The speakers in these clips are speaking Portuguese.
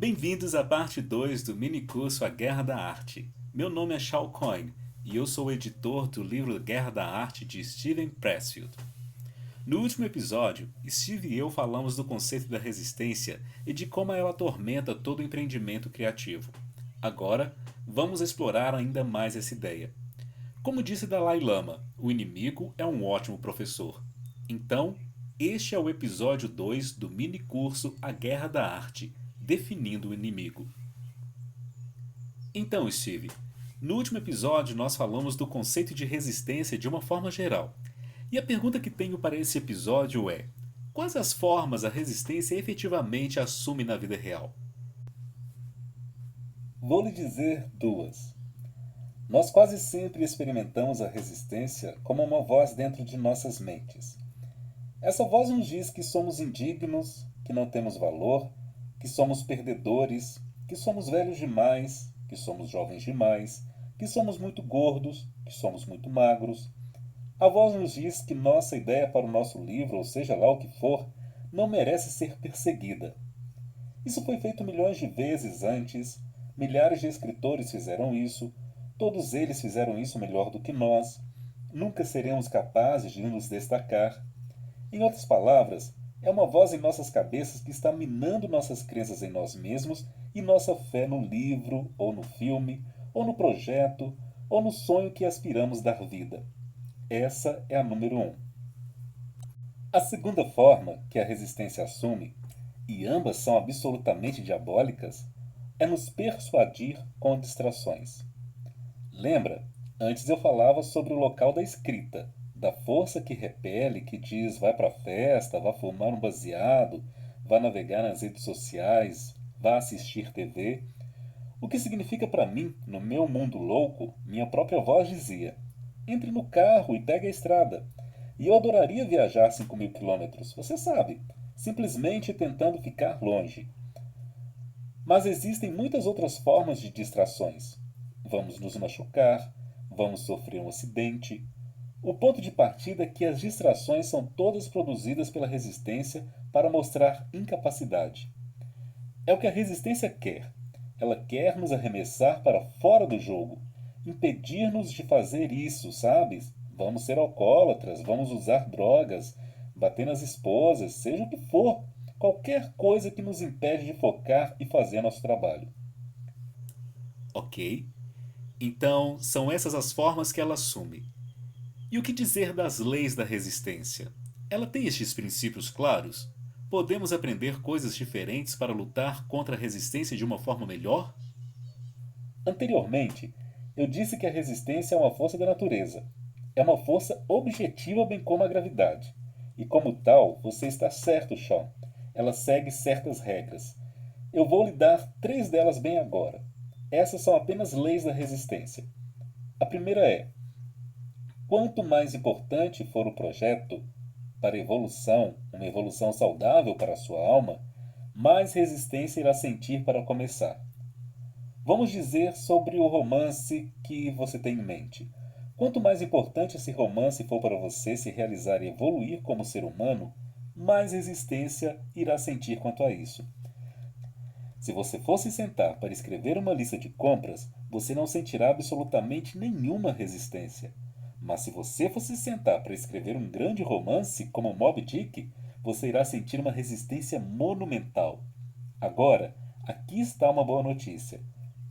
Bem-vindos à parte 2 do mini curso A Guerra da Arte. Meu nome é Shao Coyne e eu sou o editor do livro Guerra da Arte de Steven Pressfield. No último episódio, Steve e eu falamos do conceito da resistência e de como ela atormenta todo empreendimento criativo. Agora, vamos explorar ainda mais essa ideia. Como disse Dalai Lama, o inimigo é um ótimo professor. Então, este é o episódio 2 do mini curso A Guerra da Arte, definindo o inimigo. Então, Steve, no último episódio nós falamos do conceito de resistência de uma forma geral. E a pergunta que tenho para esse episódio é: quais as formas a resistência efetivamente assume na vida real? Vou lhe dizer duas. Nós quase sempre experimentamos a resistência como uma voz dentro de nossas mentes. Essa voz nos diz que somos indignos, que não temos valor, que somos perdedores, que somos velhos demais, que somos jovens demais, que somos muito gordos, que somos muito magros. A voz nos diz que nossa ideia para o nosso livro, ou seja lá o que for, não merece ser perseguida. Isso foi feito milhões de vezes antes, milhares de escritores fizeram isso, todos eles fizeram isso melhor do que nós, nunca seremos capazes de nos destacar. Em outras palavras, é uma voz em nossas cabeças que está minando nossas crenças em nós mesmos e nossa fé no livro, ou no filme, ou no projeto, ou no sonho que aspiramos dar vida. Essa é a número um. A segunda forma que a resistência assume, e ambas são absolutamente diabólicas, é nos persuadir com distrações. Lembra? Antes eu falava sobre o local da escrita, da força que repele, que diz vai para a festa, vá fumar um baseado, vá navegar nas redes sociais, vá assistir TV. O que significa para mim, no meu mundo louco, minha própria voz dizia: entre no carro e pegue a estrada. E eu adoraria viajar 5.000 quilômetros, você sabe, simplesmente tentando ficar longe. Mas existem muitas outras formas de distrações. Vamos nos machucar, vamos sofrer um acidente. O ponto de partida é que as distrações são todas produzidas pela resistência para mostrar incapacidade. É o que a resistência quer. Ela quer nos arremessar para fora do jogo, impedir-nos de fazer isso, sabe? Vamos ser alcoólatras, vamos usar drogas, bater nas esposas, seja o que for. Qualquer coisa que nos impede de focar e fazer nosso trabalho. Ok, então são essas as formas que ela assume. E o que dizer das leis da resistência? Ela tem estes princípios claros? Podemos aprender coisas diferentes para lutar contra a resistência de uma forma melhor? Anteriormente, eu disse que a resistência é uma força da natureza. É uma força objetiva, bem como a gravidade. E como tal, você está certo, Sean. Ela segue certas regras. Eu vou lhe dar 3 delas bem agora. Essas são apenas leis da resistência. A primeira é: quanto mais importante for o projeto para a evolução, uma evolução saudável para a sua alma, mais resistência irá sentir para começar. Vamos dizer sobre o romance que você tem em mente. Quanto mais importante esse romance for para você se realizar e evoluir como ser humano, mais resistência irá sentir quanto a isso. Se você fosse sentar para escrever uma lista de compras, você não sentirá absolutamente nenhuma resistência. Mas se você fosse sentar para escrever um grande romance como Moby Dick, você irá sentir uma resistência monumental. Agora, aqui está uma boa notícia.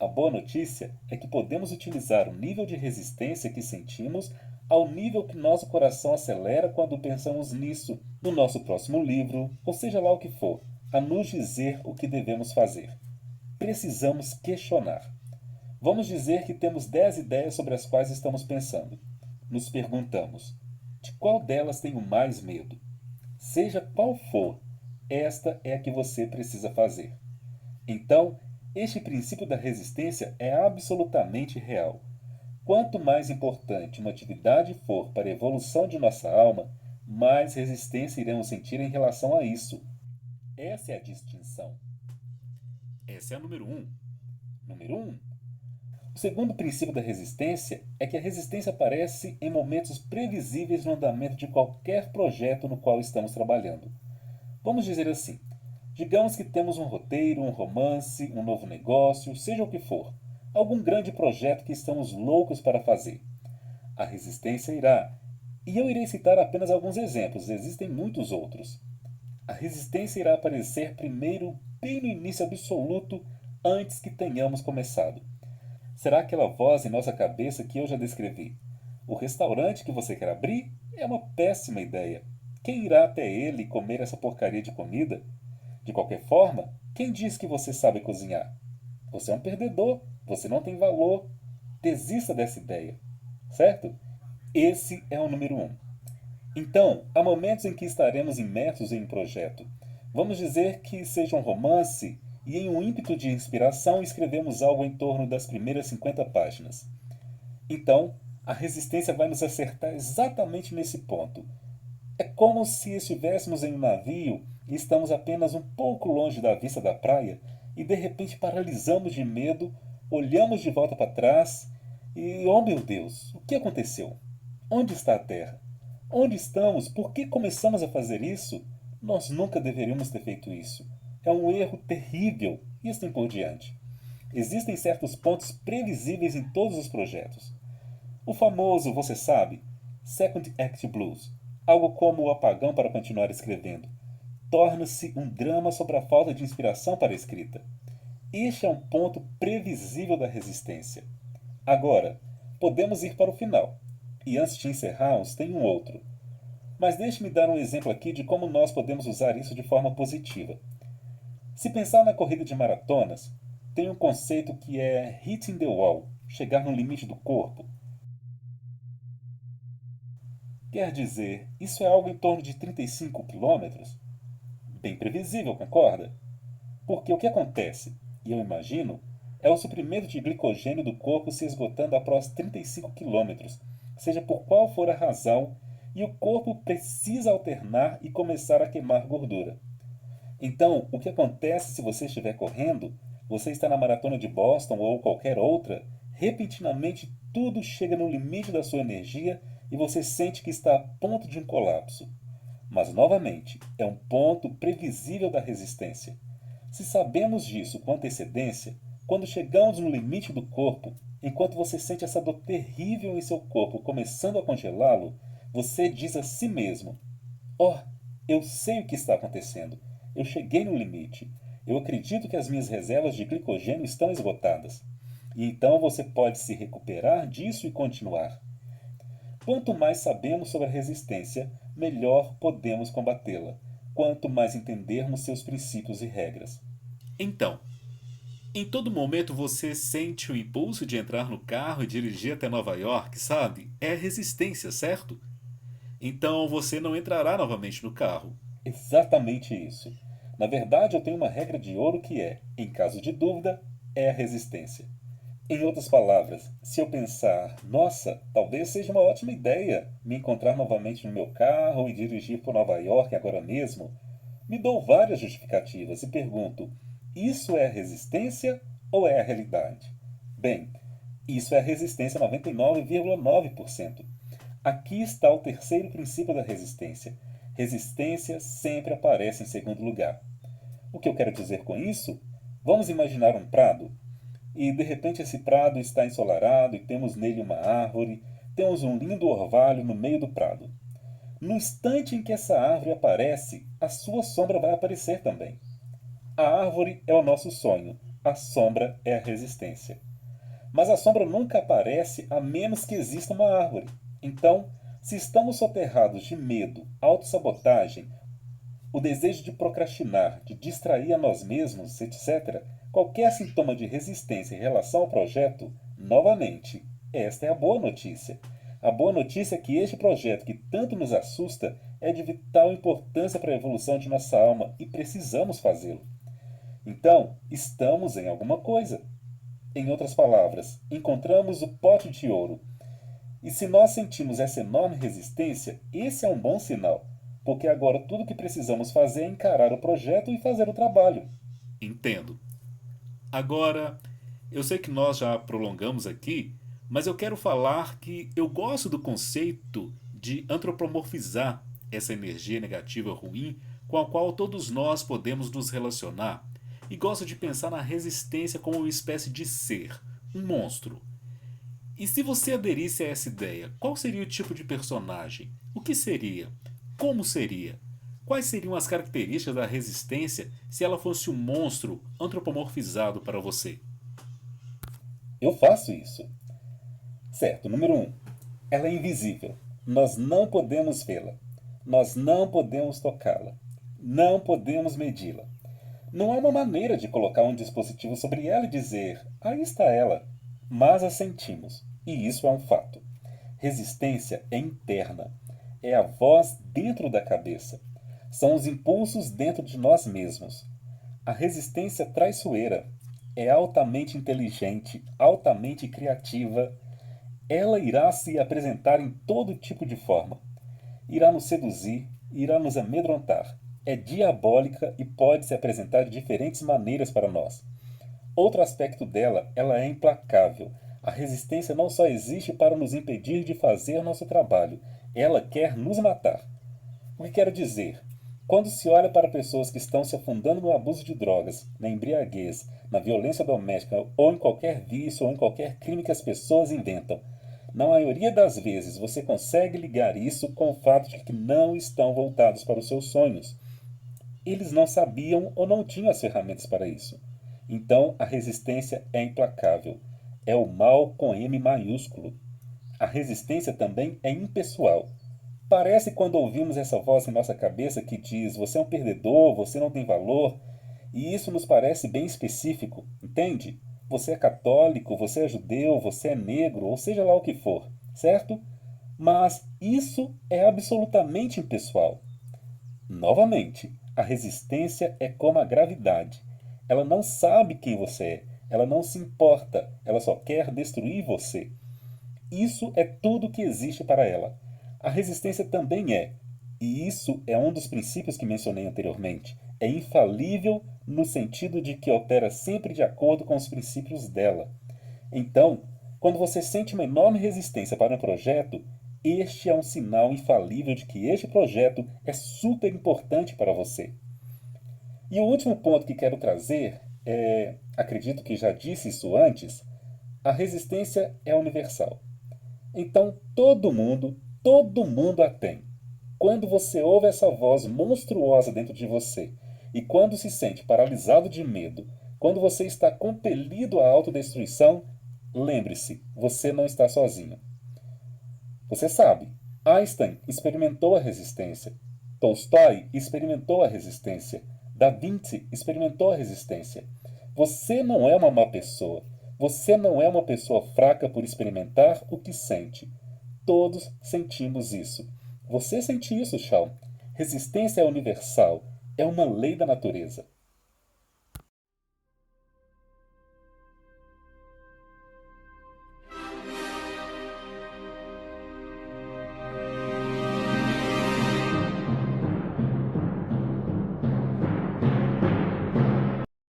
A boa notícia é que podemos utilizar o nível de resistência que sentimos ao nível que nosso coração acelera quando pensamos nisso, no nosso próximo livro, ou seja lá o que for, a nos dizer o que devemos fazer. Precisamos questionar. Vamos dizer que temos 10 ideias sobre as quais estamos pensando. Nos perguntamos: de qual delas tenho mais medo? Seja qual for, esta é a que você precisa fazer. Então, este princípio da resistência é absolutamente real. Quanto mais importante uma atividade for para a evolução de nossa alma, mais resistência iremos sentir em relação a isso. Essa é a distinção. Essa é a número 1. Número 1. O segundo princípio da resistência é que a resistência aparece em momentos previsíveis no andamento de qualquer projeto no qual estamos trabalhando. Vamos dizer assim: Digamos que temos um roteiro, um romance, um novo negócio, seja o que for, algum grande projeto que estamos loucos para fazer. A resistência irá, e eu irei citar apenas alguns exemplos, existem muitos outros. A resistência irá aparecer primeiro, bem no início absoluto, antes que tenhamos começado. Será aquela voz em nossa cabeça que eu já descrevi? O restaurante que você quer abrir é uma péssima ideia. Quem irá até ele comer essa porcaria de comida? De qualquer forma, quem diz que você sabe cozinhar? Você é um perdedor, você não tem valor. Desista dessa ideia, certo? Esse é o número 1. Então, há momentos em que estaremos imersos em um projeto. Vamos dizer que seja um romance e em um ímpeto de inspiração escrevemos algo em torno das primeiras 50 páginas. Então, a resistência vai nos acertar exatamente nesse ponto. É como se estivéssemos em um navio e estamos apenas um pouco longe da vista da praia e de repente paralisamos de medo, olhamos de volta para trás e, oh meu Deus, o que aconteceu? Onde está a terra? Onde estamos? Por que começamos a fazer isso? Nós nunca deveríamos ter feito isso. É um erro terrível e assim por diante. Existem certos pontos previsíveis em todos os projetos. O famoso, você sabe, Second Act Blues, algo como o apagão para continuar escrevendo, torna-se um drama sobre a falta de inspiração para a escrita. Este é um ponto previsível da resistência. Agora, podemos ir para o final. E antes de encerrarmos, tem um outro. Mas deixe-me dar um exemplo aqui de como nós podemos usar isso de forma positiva. Se pensar na corrida de maratonas, tem um conceito que é hitting the wall, chegar no limite do corpo. Quer dizer, isso é algo em torno de 35 quilômetros? Bem previsível, concorda? Porque o que acontece, e eu imagino, é o suprimento de glicogênio do corpo se esgotando após 35 quilômetros, seja por qual for a razão, e o corpo precisa alternar e começar a queimar gordura. Então, o que acontece se você estiver correndo, você está na maratona de Boston ou qualquer outra, repentinamente tudo chega no limite da sua energia e você sente que está a ponto de um colapso. Mas, novamente, é um ponto previsível da resistência. Se sabemos disso com antecedência, quando chegamos no limite do corpo, enquanto você sente essa dor terrível em seu corpo começando a congelá-lo, você diz a si mesmo: "Oh, eu sei o que está acontecendo. Eu cheguei no limite. Eu acredito que as minhas reservas de glicogênio estão esgotadas." E então você pode se recuperar disso e continuar. Quanto mais sabemos sobre a resistência, melhor podemos combatê-la. Quanto mais entendermos seus princípios e regras. Então, em todo momento você sente o impulso de entrar no carro e dirigir até Nova York, sabe? É resistência, certo? Então você não entrará novamente no carro. Exatamente isso. Na verdade, eu tenho uma regra de ouro que é, em caso de dúvida, é a resistência. Em outras palavras, se eu pensar, nossa, talvez seja uma ótima ideia me encontrar novamente no meu carro e dirigir por Nova York agora mesmo, me dou várias justificativas e pergunto, isso é a resistência ou é a realidade? Bem, isso é a resistência 99,9%. Aqui está o terceiro princípio da resistência. Resistência sempre aparece em segundo lugar. O que eu quero dizer com isso? Vamos imaginar um prado. E de repente esse prado está ensolarado e temos nele uma árvore, temos um lindo orvalho no meio do prado. No instante em que essa árvore aparece, a sua sombra vai aparecer também. A árvore é o nosso sonho, a sombra é a resistência. Mas a sombra nunca aparece a menos que exista uma árvore. Então, se estamos soterrados de medo, autossabotagem, o desejo de procrastinar, de distrair a nós mesmos, etc., qualquer sintoma de resistência em relação ao projeto, novamente, esta é a boa notícia. A boa notícia é que este projeto que tanto nos assusta é de vital importância para a evolução de nossa alma e precisamos fazê-lo. Então, estamos em alguma coisa. Em outras palavras, encontramos o pote de ouro. E se nós sentimos essa enorme resistência, esse é um bom sinal, porque agora tudo o que precisamos fazer é encarar o projeto e fazer o trabalho. Entendo. Agora, eu sei que nós já prolongamos aqui, mas eu quero falar que eu gosto do conceito de antropomorfizar essa energia negativa ruim com a qual todos nós podemos nos relacionar, e gosto de pensar na resistência como uma espécie de ser, um monstro. E se você aderisse a essa ideia, qual seria o tipo de personagem? O que seria? Como seria? Quais seriam as características da resistência se ela fosse um monstro antropomorfizado para você? Eu faço isso. Certo, número 1. Ela é invisível. Nós não podemos vê-la. Nós não podemos tocá-la. Não podemos medi-la. Não há uma maneira de colocar um dispositivo sobre ela e dizer, aí está ela. Mas a sentimos. E isso é um fato. Resistência é interna. É a voz dentro da cabeça. São os impulsos dentro de nós mesmos. A resistência traiçoeira é altamente inteligente, altamente criativa. Ela irá se apresentar em todo tipo de forma. Irá nos seduzir, irá nos amedrontar. É diabólica e pode se apresentar de diferentes maneiras para nós. Outro aspecto dela, ela é implacável. A resistência não só existe para nos impedir de fazer nosso trabalho, ela quer nos matar. O que quero dizer? Quando se olha para pessoas que estão se afundando no abuso de drogas, na embriaguez, na violência doméstica ou em qualquer vício ou em qualquer crime que as pessoas inventam, na maioria das vezes você consegue ligar isso com o fato de que não estão voltados para os seus sonhos. Eles não sabiam ou não tinham as ferramentas para isso. Então a resistência é implacável. É o mal com M maiúsculo. A resistência também é impessoal. Parece quando ouvimos essa voz em nossa cabeça que diz você é um perdedor, você não tem valor, e isso nos parece bem específico, entende? Você é católico, você é judeu, você é negro, ou seja lá o que for, certo? Mas isso é absolutamente impessoal. Novamente, a resistência é como a gravidade. Ela não sabe quem você é, ela não se importa, ela só quer destruir você. Isso é tudo que existe para ela. A resistência também é, e isso é um dos princípios que mencionei anteriormente, é infalível no sentido de que opera sempre de acordo com os princípios dela. Então, quando você sente uma enorme resistência para um projeto, este é um sinal infalível de que este projeto é super importante para você. E o último ponto que quero trazer é, acredito que já disse isso antes, a resistência é universal. Então todo mundo a tem. Quando você ouve essa voz monstruosa dentro de você e quando se sente paralisado de medo, quando você está compelido à autodestruição, lembre-se, você não está sozinho. Você sabe, Einstein experimentou a resistência, Tolstói experimentou a resistência, Da Vinci experimentou a resistência. Você não é uma má pessoa. Você não é uma pessoa fraca por experimentar o que sente. Todos sentimos isso. Você sente isso, Shaw. Resistência é universal. É uma lei da natureza.